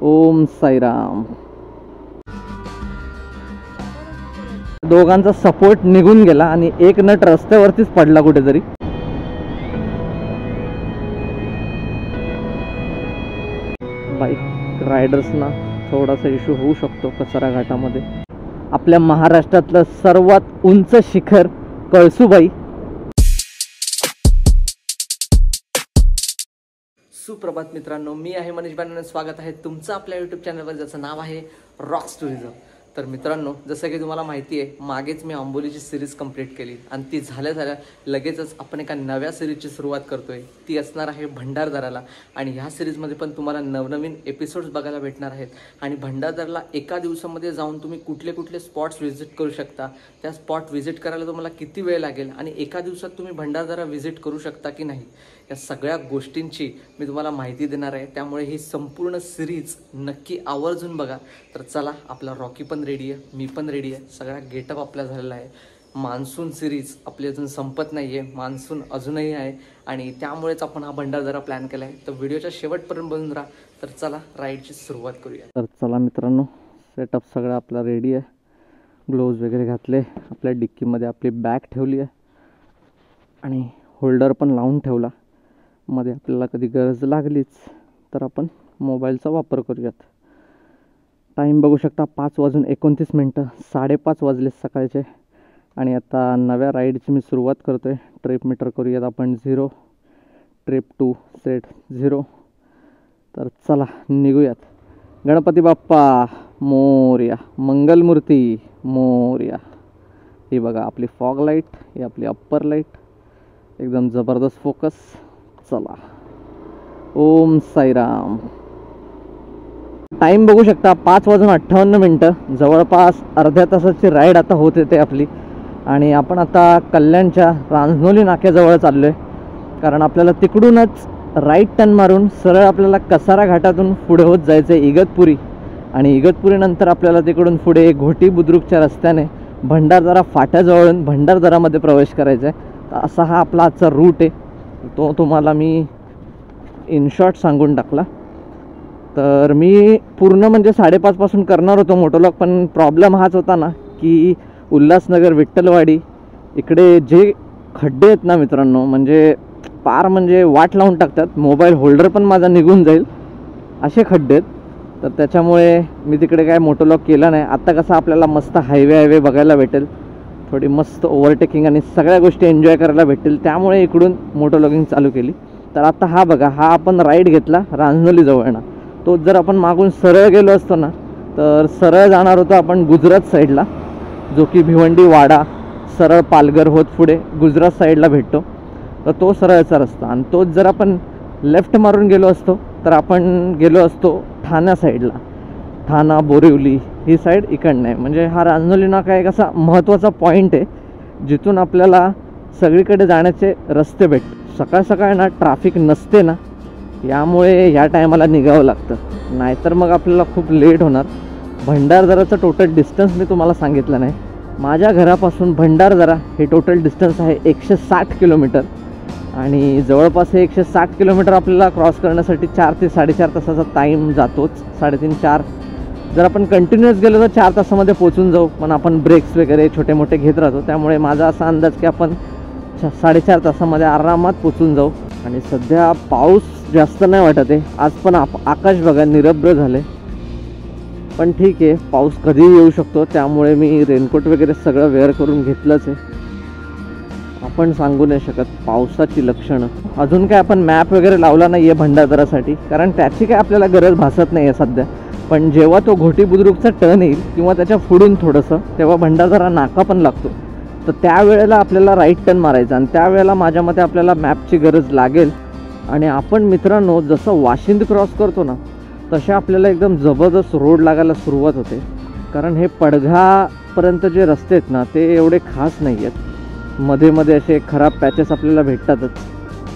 ओम साईराम. दोघांचा सपोर्ट निघून गेला आणि एक नट रस्त्यावरतीच पडला कुठेतरी. बाईक रायडर्सना थोडासा इश्यू होऊ शकतो कसारा घाटामध्ये. आपल्या महाराष्ट्रातलं सर्वात उंच शिखर कळसूबाई. सुप्रभात मित्रांनो, मी आहे मनीष बानन. स्वागत आहे तुमचं आपल्या यूट्यूब चॅनलवर ज्याचं नाव आहे रॉक्स टुरिझम. तर मित्रांनो, जसं की तुम्हाला माहिती आहे, मागेच मी आंबोलीची सिरीज कंप्लीट केली आणि ती झाल्या लगेचच आपण एका नव्या सिरीजची सुरुवात करतोय. ती असणार आहे भंडारदराला. आणि ह्या सिरीजमध्ये पण तुम्हाला नवनवीन एपिसोड्स बघायला भेटणार आहेत. आणि भंडारदराला एका दिवसामध्ये जाऊन तुम्ही कुठले कुठले स्पॉट्स व्हिजिट करू शकता, त्या स्पॉट व्हिजिट करायला तुम्हाला किती वेळ लागेल आणि एका दिवसात तुम्ही भंडारदरा व्हिजिट करू शकता की नाही, या सगळ्या गोष्टींची मी तुम्हाला माहिती देणार आहे. त्यामुळे ही संपूर्ण सिरीज नक्की आवर्जून बघा. तर चला, आपला रॉकी पण रेडी आहे, मी पण रेडी आहे, सगळा गेटअप आपला झालेला आहे. मान्सून सिरीज आपली अजून संपत नाही आहे, मान्सून अजूनही आहे आणि त्यामुळेच आपण हा भंडारदरा प्लॅन केला आहे. तर व्हिडिओच्या शेवटपर्यंत बघून राहा. तर चला, राईडची सुरुवात करूया. तर चला मित्रांनो, सेटअप सगळा आपला रेडी आहे. ग्लोव्ज वगैरे घातले, आपल्या डिक्कीमध्ये आपली बॅग ठेवली आहे आणि होल्डर पण लावून ठेवला. मध्ये आपल्याला कधी गरज लागलीच तर आपण मोबाईलचा वापर करूयात. टाईम बघू शकता, 5:29. 5:30 वाजले सकाळचे. आणि आता नव्या राईडची मी सुरुवात करतो आहे. ट्रिप मीटर करूयात आपण 0, ट्रिप 2 सेट 0. तर चला निघूयात. गणपती बाप्पा मोरया, मंगलमूर्ती मोरया. ही बघा आपली फॉग लाईट, ही आपली अप्पर लाईट, एकदम जबरदस्त फोकस. चला, ओम साईराम. टाईम बघू शकता, 5:58. जवळपास अर्ध्या तासाची राईड आता होत येते आपली. आणि आपण आता कल्याणच्या रांजनोली नाक्याजवळ चाललो आहे, कारण आपल्याला तिकडूनच राईट टर्न मारून सरळ आपल्याला कसारा घाटातून पुढे होत जायचं आहे इगतपुरी. आणि इगतपुरीनंतर आपल्याला तिकडून पुढे घोटी बुद्रुकच्या रस्त्याने भंडारदरा फाट्याजवळून भंडारदरामध्ये प्रवेश करायचा आहे. तर असा हा आपला आजचा रूट आहे. तो तुम्हाला मी इन शॉर्ट सांगून टाकला. तर मी पूर्ण म्हणजे 5:30 पासून करणार होतो मोटोलॉग, पण प्रॉब्लेम हाच होता ना की उल्हासनगर विठ्ठलवाडी इकडे जे खड्डे आहेत ना मित्रांनो, म्हणजे पार म्हणजे वाट लावून टाकतात. मोबाईल होल्डर पण माझा निघून जाईल असे खड्डे आहेत. तर त्याच्यामुळे मी तिकडे काय मोटोलॉग केला नाही. आत्ता कसं आपल्याला मस्त हायवे बघायला भेटेल, थोडी मस्त ओव्हरटेकिंग आणि सगळ्या गोष्टी एन्जॉय करायला भेटेल, त्यामुळे इकडून मोटोलॉगिंग चालू केली. तर आता हा बघा, हा आपण राईड घेतला रांजनोली जवळना. तोच जर आपण मागून सरळ गेलो असतो ना, तर सरळ जाणार होतो आपण गुजरात साईडला, जो की भिवंडी वाडा सरळ पालघर होत पुढे गुजरात साईडला भेटतो. तर तो सरळचा रस्ता. आणि तोच जर आपण लेफ्ट मारून गेलो असतो तर आपण गेलो असतो ठाणा साईडला. ठाणा बोरिवली ही साईड इकडनं आहे. म्हणजे हा रांजनोली नाका एक असा महत्त्वाचा पॉईंट आहे जिथून आपल्याला सगळीकडे जाण्याचे रस्ते भेटतात. सकाळ सकाळ ना ट्रॅफिक नसते ना, यामुळे या टायमाला निघावं लागतं, नाहीतर मग आपल्याला खूप लेट होणार. भंडारदराचं टोटल डिस्टन्स मी तुम्हाला सांगितलं नाही. माझ्या घरापासून भंडारदरा हे टोटल डिस्टन्स आहे 160 किलोमीटर. आणि जवळपास हे 160 किलोमीटर आपल्याला क्रॉस करण्यासाठी 4 ते 4.5 तासाचा टाईम जातोच. 3.5-4 जर आपण कंटिन्युअस गेलो तर 4 तासामध्ये पोचून जाऊ, पण आपण ब्रेक्स वगैरे छोटे मोठे घेत राहतो. त्यामुळे माझा असा अंदाज की आपण 4.5 तासामध्ये आरामात पोचून जाऊ. आणि सध्या पाऊस जास्त नाही वाटत आहे. आज पण आकाश बघा निरभ्र झाले, पण ठीक आहे, पाऊस कधीही येऊ शकतो. त्यामुळे मी रेनकोट वगैरे सगळं वेअर करून घेतलंच आहे. आपण सांगू नाही शकत पावसाची लक्षणं. अजून काय आपण मॅप वगैरे लावला नाही आहे भंडारदरासाठी, कारण त्याची काय आपल्याला गरज भासत नाही आहे सध्या. पण जेव्हा तो घोटी बुद्रुकचा टर्न येईल किंवा त्याच्या पुढून थोडंसं, तेव्हा भंडारदरा नाका पण लागतो. तर त्यावेळेला आपल्याला राईट टर्न मारायचा आणि त्यावेळेला माझ्या मते आपल्याला मॅपची गरज लागेल. आणि आपण मित्रांनो जसं वाशिंद क्रॉस करतो ना, तसे आपल्याला एकदम जबरदस्त रोड लागायला सुरुवात होते. कारण हे पडघापर्यंत जे रस्ते आहेत ना, ते एवढे खास नाही आहेत. मध्ये मध्ये असे खराब पॅचेस आपल्याला भेटतातच.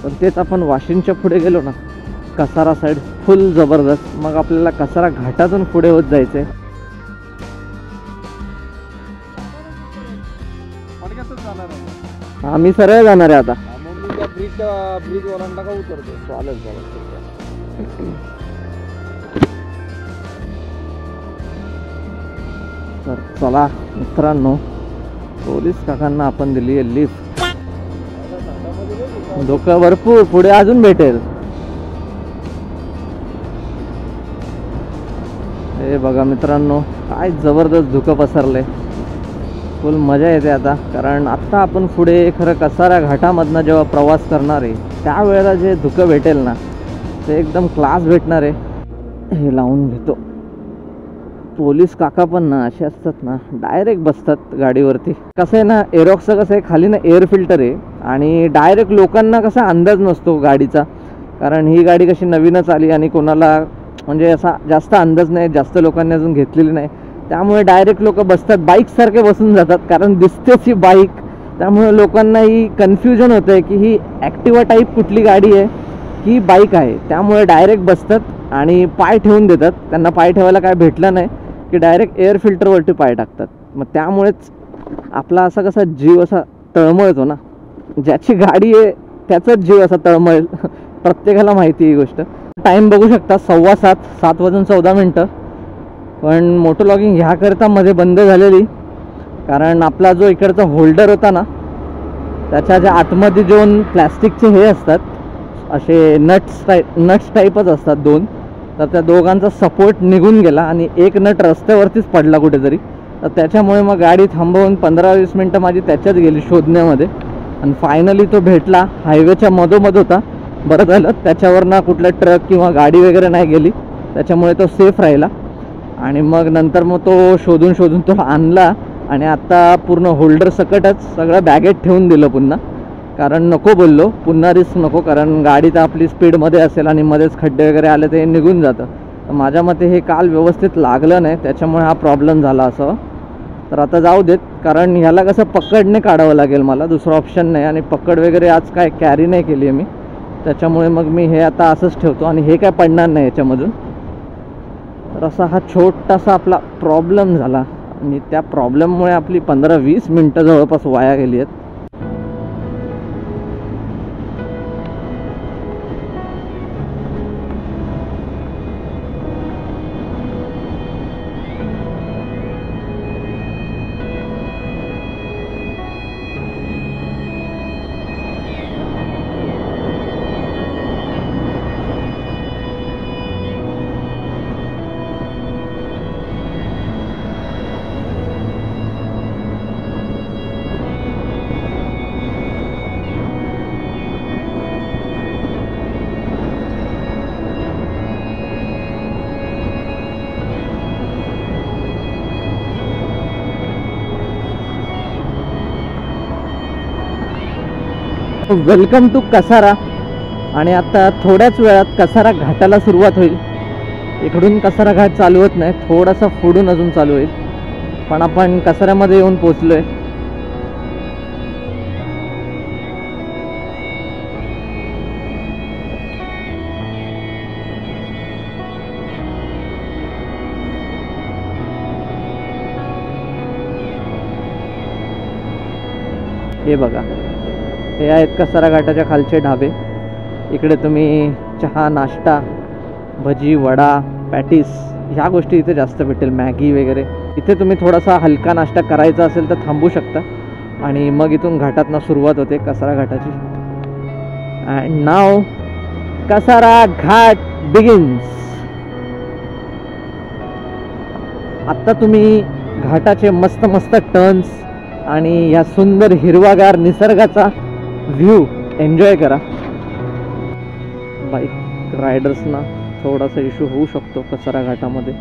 पण तेच आपण वाशिंदच्या पुढे गेलो ना, कसारा साईड फुल जबरदस्त. मग आपल्याला कसारा घाटातून पुढे होत जायचं आहे. आम्ही सरळ जाणार आहे आता. ब्रिज ओलांडला का उतरतो. चालेल. चला मित्रांनो, पोलीस काकांना आपण दिली आहे लिफ्ट. धोका भरपूर, पुढे अजून भेटेल. हे बघा मित्रांनो, काय जबरदस्त धुकं पसरलंय. फुल मजा येते आता, कारण आत्ता आपण पुढे खरं कसारा घाटामधनं जेव्हा प्रवास करणार आहे त्यावेळेला जे धुकं भेटेल ना ते एकदम क्लास भेटणार आहे. हे लावून घेतो. पोलीस काका पण ना असे असतात ना, डायरेक्ट बसतात गाडीवरती. कसं आहे ना, एरोक्सचं कसं आहे, खाली ना एअर फिल्टर आहे आणि डायरेक्ट लोकांना कसा अंदाज नसतो गाडीचा, कारण ही गाडी कशी नवीनच आली आणि कोणाला म्हणजे असा जास्त अंदाज नाही, जास्त लोकांनी अजून घेतलेली नाही. त्यामुळे डायरेक्ट लोक बसतात, बाईकसारखे बसून जातात, कारण दिसतेच ही बाईक. त्यामुळे लोकांनाही कन्फ्युजन होतं आहे की ही ॲक्टिवा टाईप कुठली गाडी आहे की बाईक आहे. त्यामुळे डायरेक्ट बसतात आणि पाय ठेवून देतात. त्यांना पाय ठेवायला काय भेटलं नाही की डायरेक्ट एअर फिल्टरवरती पाय टाकतात. मग त्यामुळेच आपला असा कसा जीव असा तळमळतो ना, ज्याची गाडी आहे त्याचाच जीव असा तळमळेल. प्रत्येकाला माहिती आहे ही गोष्ट. टाईम बघू शकता, 7:15, 7:14. पण मोटो लॉगिंग ह्याकरता मध्ये बंद झालेली, कारण आपला जो इकडचा होल्डर होता ना त्याच्या ज्या आतमध्ये दोन प्लॅस्टिकचे हे असतात, असे नट्स टाईपच असतात दोन, तर त्या दोघांचा सपोर्ट निघून गेला आणि एक नट रस्त्यावरतीच पडला कुठेतरी. तर त्याच्यामुळे मग गाडी थांबवून 15-20 मिनटं माझी त्याच्यात गेली शोधण्यामध्ये. आणि फायनली तो भेटला. हायवेच्या मधोमध होता. बरं झालं त्याच्यावर ना कुठला ट्रक किंवा गाडी वगैरे नाही गेली, त्याच्यामुळे तो सेफ राहिला. आणि मग नंतर मग तो शोधून तो आणला आणि आत्ता पूर्ण होल्डर सकटच सगळं बॅगेत ठेवून दिलं पुन्हा, कारण नको बोललो, पुन्हा रिस्क नको, कारण गाडी तर आपली स्पीडमध्ये असेल आणि मध्येच खड्डे वगैरे आले ते निघून जातं. तर माझ्या मते हे काल व्यवस्थित लागलं नाही, त्याच्यामुळे हा प्रॉब्लेम झाला असं. तर आता जाऊ देत, कारण ह्याला कसं पकडने काढावं लागेल मला, दुसरं ऑप्शन नाही. आणि पकड वगैरे आज काय कॅरी नाही केली आहे मी, त्याच्यामुळे मग मी हे आता असंच ठेवतो आणि हे काय पडणार नाही याच्यामधून. तर असा हा छोटासा आपला प्रॉब्लेम झाला आणि त्या प्रॉब्लेममुळे आपली 15-20 मिनटं जवळपास वाया गेली आहेत. Welcome to Kasara. आणि आता थोड्याच वेळात कसारा घाटाला सुरुवात होईल. इकडून कसारा घाट चालू होत नाही, थोडासा पुढून अजून चालू होईल, पण आपण कसाऱ्यामध्ये येऊन पोचलोय. हे बघा, हे आहेत कसारा घाटाच्या खालचे ढाबे. इकडे तुम्ही चहा, नाश्ता, भजी, वडा, पॅटीस ह्या गोष्टी इथे जास्त भेटेल, मॅगी वगैरे. इथे तुम्ही थोडासा हलका नाश्ता करायचा असेल तर थांबू शकता आणि मग इथून घाटातनं सुरुवात होते कसारा घाटाची. And now Kasara Ghat begins. आत्ता तुम्ही घाटाचे मस्त मस्त टर्न्स आणि या सुंदर हिरवागार निसर्गाचा व्ह्यू एन्जॉय करा. बाईक रायडर्सना थोडासा इश्यू होऊ शकतो कसारा घाटामध्ये,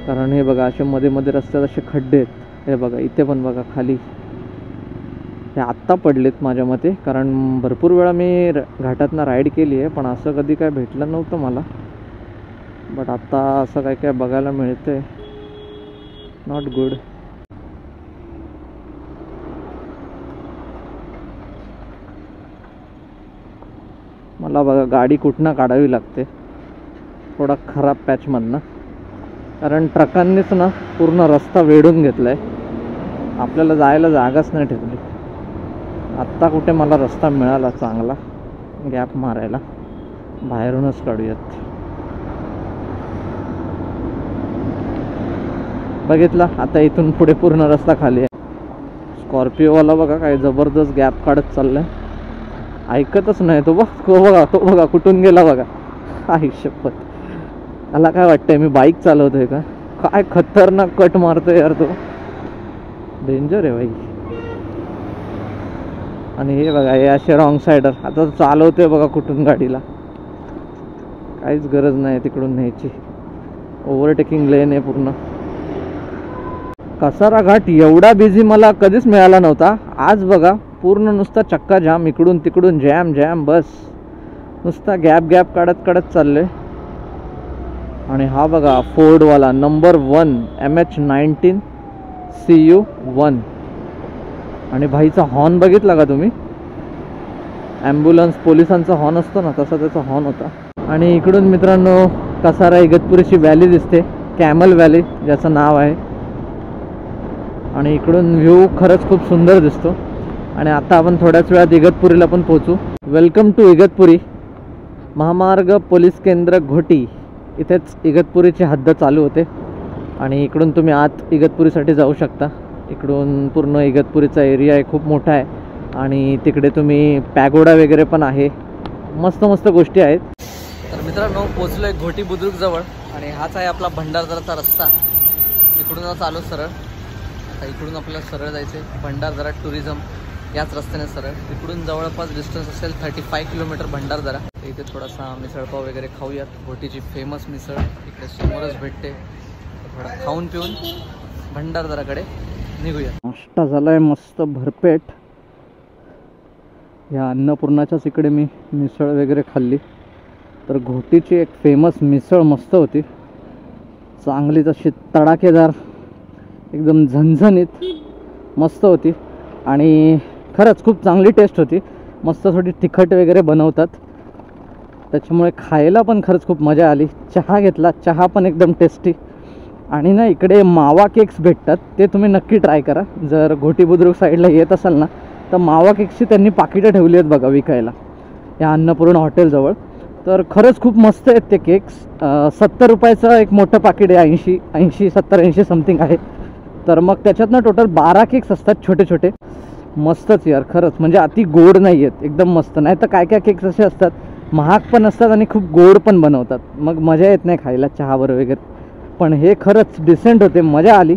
कारण हे बघा असे मध्ये मध्ये रस्त्यात असे खड्डे आहेत. हे बघा इथे पण बघा खाली, हे आत्ता पडलेत माझ्या मते, कारण भरपूर वेळा मी घाटातनं राईड केली आहे पण असं कधी काय भेटलं नव्हतं मला. बट आता असं काय काय बघायला मिळतंय. Not good. मला बघा गाडी कुठनं काढावी लागते, थोडा खराब पॅचमधनं, कारण ट्रकांनीच ना पूर्ण रस्ता वेढून घेतला आहे. आपल्याला जायला जागाच नाही ठेवली. आत्ता कुठे मला रस्ता मिळाला चांगला गॅप मारायला, बाहेरूनच काढूयात. बघितला. आता इथून पुढे पूर्ण रस्ता खाली आहे. स्कॉर्पिओवाला बघा काय जबरदस्त गॅप काढत चाललाय, ऐकतच नाही तो. तो बघा कुठून गेला बघा. आई शपथ, मला काय वाटतंय मी बाईक चालवतोय का काय. खतरनाक कट मारतोय यार तो, डेंजर आहे भाई. आणि हे बघा हे असे रॉंग साइडर. आता चालवतोय बघा कुठून गाडीला, काहीच गरज नाही तिकडून न्यायची. ओव्हरटेकिंग लेन आहे पूर्ण. कसारा घाट एवढा बिझी मला कधीच मिळाला नव्हता. आज बघा पूर्ण नुसता चक्का जाम, इकडून तिकडून जॅम जॅम, बस नुसता गॅप काढत चालले. आणि हा बघा फोर्डवाला नंबर 1 MH19 CU1. आणि भाईचा हॉर्न बघितला का तुम्ही, ॲम्ब्युलन्स पोलिसांचा हॉर्न असतो ना तसा त्याचा हॉर्न होता. आणि इकडून मित्रांनो कसारा इगतपुरीची व्हॅली दिसते, कॅमल व्हॅली ज्याचं नाव आहे. आणि इकडून व्ह्यू खरंच खूप सुंदर दिसतो. आणि आता आपण थोड्याच वेळात इगतपुरीला पण पोहोचू. Welcome to Igatpuri. महामार्ग पोलीस केंद्र घोटी, इथेच इगतपुरीची हद्द चालू होते. आणि इकडून तुम्ही आत इगतपुरीसाठी जाऊ शकता. इकडून पूर्ण इगतपुरीचा एरिया आहे, खूप मोठा आहे. आणि तिकडे तुम्ही पॅगोडा वगैरे पण आहे, मस्त मस्त गोष्टी आहेत. तर मित्रांनो पोचलो आहे घोटी बुद्रुक जवळ. आणि हाच आहे आपला भंडारदराचा रस्ता. इकडूनच आलो सरळ. आता इकडून आपल्याला सरळ जायचं आहे भंडारदरा टुरिझम याच रस्त्याने सरळ. इकडून जवळपास डिस्टन्स असेल 35 किलोमीटर भंडारदरा. इथे थोडासा मिसळपाव वगैरे खाऊयात. घोटीची फेमस मिसळ इकडे समोरच भेटते. थोडा खाऊन पिऊन भंडारदराकडे निघूया. नाश्ता झालाय मस्त भरपेट. या अन्नपूर्णाच्याच इकडे मी मिसळ वगैरे खाल्ली. तर घोटीची एक फेमस मिसळ मस्त होती, चांगलीच अशी तडाखेदार, एकदम झणझणीत मस्त होती. आणि खरंच खूप चांगली टेस्ट होती. मस्त थोडी तिखट वगैरे बनवतात, त्याच्यामुळे खायला पण खरंच खूप मजा आली. चहा घेतला, चहा पण एकदम टेस्टी. आणि ना इकडे मावा केक्स भेटतात, ते तुम्ही नक्की ट्राय करा. जर घोटी बुद्रुक साईडला येत असाल ना तर मावा केक्सची त्यांनी पाकिटं ठेवली आहेत बघा विकायला या अन्नपूर्णा हॉटेलजवळ. तर खरंच खूप मस्त आहेत ते केक्स. 70 रुपयाचं एक मोठं पाकिट आहे, 70-80 समथिंग आहे. तर मग त्याच्यातनं टोटल 12 केक्स असतात छोटे छोटे. मस्तच यार खरंच, म्हणजे अति गोड नाही आहेत, एकदम मस्त. नाही तर काय काय केक्स असे असतात महाग पण असतात आणि खूप गोड पण बनवतात, मग मजा येत नाही खायला चहावर वगैरे. पण हे खरंच डिसेंट होते, मजा आली.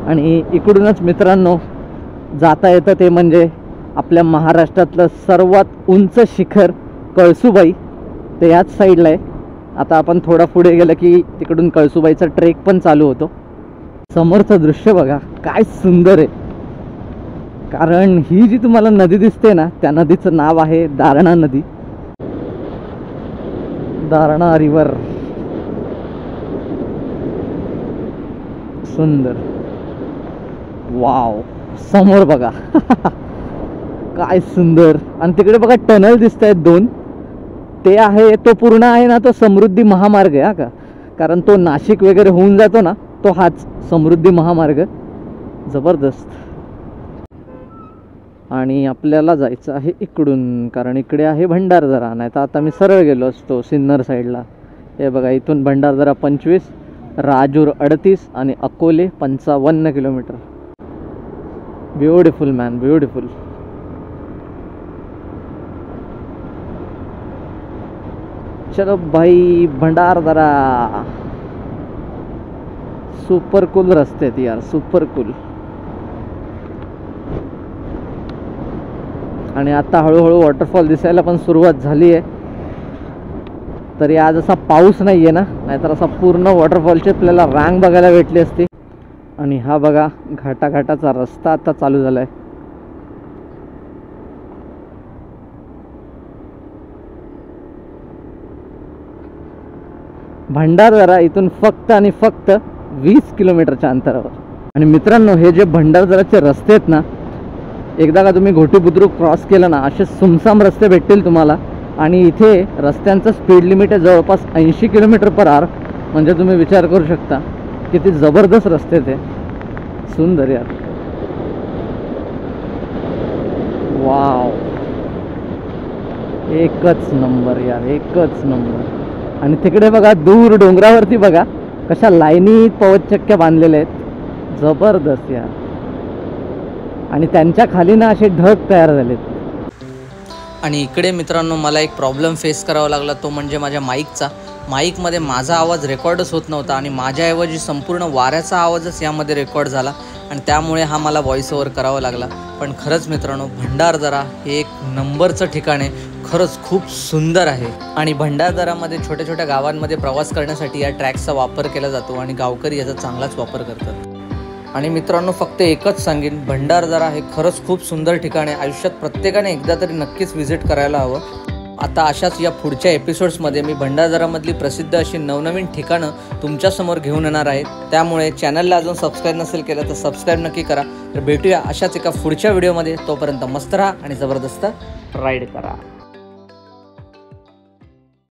आणि इकडूनच मित्रांनो जाता येतं ते म्हणजे आपल्या महाराष्ट्रातलं सर्वात उंच शिखर कळसूबाई, ते याच साईडला आहे. आता आपण थोडा पुढे गेलं की तिकडून कळसूबाईचा ट्रेक पण चालू होतो. समोरचं दृश्य बघा काय सुंदर आहे. कारण ही जी तुम्हाला नदी दिसते ना त्या नदीचं नाव आहे दारणा नदी, दारणा रिवर. सुंदर, वाव. समोर बघा काय सुंदर. आणि तिकडे बघा टनल दिसत आहेत 2. ते आहे, तो पूर्ण आहे ना तो समृद्धी महामार्ग आहे का, कारण तो नाशिक वगैरे होऊन जातो ना तो हाच समृद्धी महामार्ग. जबरदस्त. आणि आपल्याला जायचं आहे इकडून, कारण इकडे आहे भंडारदरा. नाही तर आता मी सरळ गेलो असतो सिन्नर साईडला. हे बघा इथून भंडारदरा 25, राजूर 38 आणि Akole 55 kilometre. Beautiful man, beautiful. चलो भाई भंडारदरा. सुपर कूल रस्ते आहेत यार, सुपर कूल. आणि आता हळूहळू वॉटरफॉल दिसायला पण सुरुवात झाली आहे. तरी आज असा पाऊस नाही आहे ना, नाहीतर असा पूर्ण वॉटरफॉलची आपल्याला रांग बघायला भेटली असती. आणि हा बघा घाटाघाटाचा रस्ता आता चालू झाला आहे. भंडारदरा इथून फक्त आणि फक्त 20 किलोमीटरच्या अंतरावर. आणि मित्रांनो हे जे भंडारदराचे रस्ते आहेत ना, एकदा का तुम्ही घोटी बुद्रुक क्रॉस केलं ना असे सुमसाम रस्ते भेटतील तुम्हाला. आणि इथे रस्त्यांचं स्पीड लिमिट आहे जवळपास 80 km/h. म्हणजे तुम्ही विचार करू शकता किती जबरदस्त रस्ते ते. सुंदर यार, वाव. एकच नंबर यार, एकच नंबर. आणि तिकडे बघा दूर डोंगरावरती बघा कशा लाईनीत पवनचक्क्या बांधलेल्या आहेत, जबरदस्त यार. आणि त्यांच्या खाली ना असे ढग तयार झालेत. आणि इकडे मित्रांनो मला एक प्रॉब्लेम फेस करावा लागला, तो म्हणजे माझ्या माईकचा. माईकमध्ये माझा आवाज रेकॉर्डच होत नव्हता आणि माझ्याऐवजी संपूर्ण वाऱ्याचा आवाजच यामध्ये रेकॉर्ड झाला आणि त्यामुळे हा मला व्हॉइस ओव्हर करावा लागला. पण खरंच मित्रांनो भंडारदरा हे एक नंबरचं ठिकाण आहे, खरंच खूप सुंदर आहे. आणि भंडारदरामध्ये छोट्या छोट्या गावांमध्ये प्रवास करण्यासाठी या ट्रॅकचा वापर केला जातो आणि गावकरी याचा चांगलाच वापर करतात. आणि मित्रांनो फक्त एकच सांगेन, भंडारदरा हे खरंच खूप सुंदर ठिकाण आहे. आयुष्यात प्रत्येकाने एकदा तरी नक्कीच व्हिजिट करायला हवं. आता अशाच या पुढच्या एपिसोड्समध्ये मी भंडारदरामधली प्रसिद्ध अशी नवनवीन ठिकाणं तुमच्यासमोर घेऊन येणार आहेत. त्यामुळे चॅनलला अजून सबस्क्राईब नसेल केलं तर सबस्क्राईब नक्की करा. तर भेटूया अशाच एका पुढच्या व्हिडिओमध्ये. तोपर्यंत मस्त राहा आणि जबरदस्त राईड करा.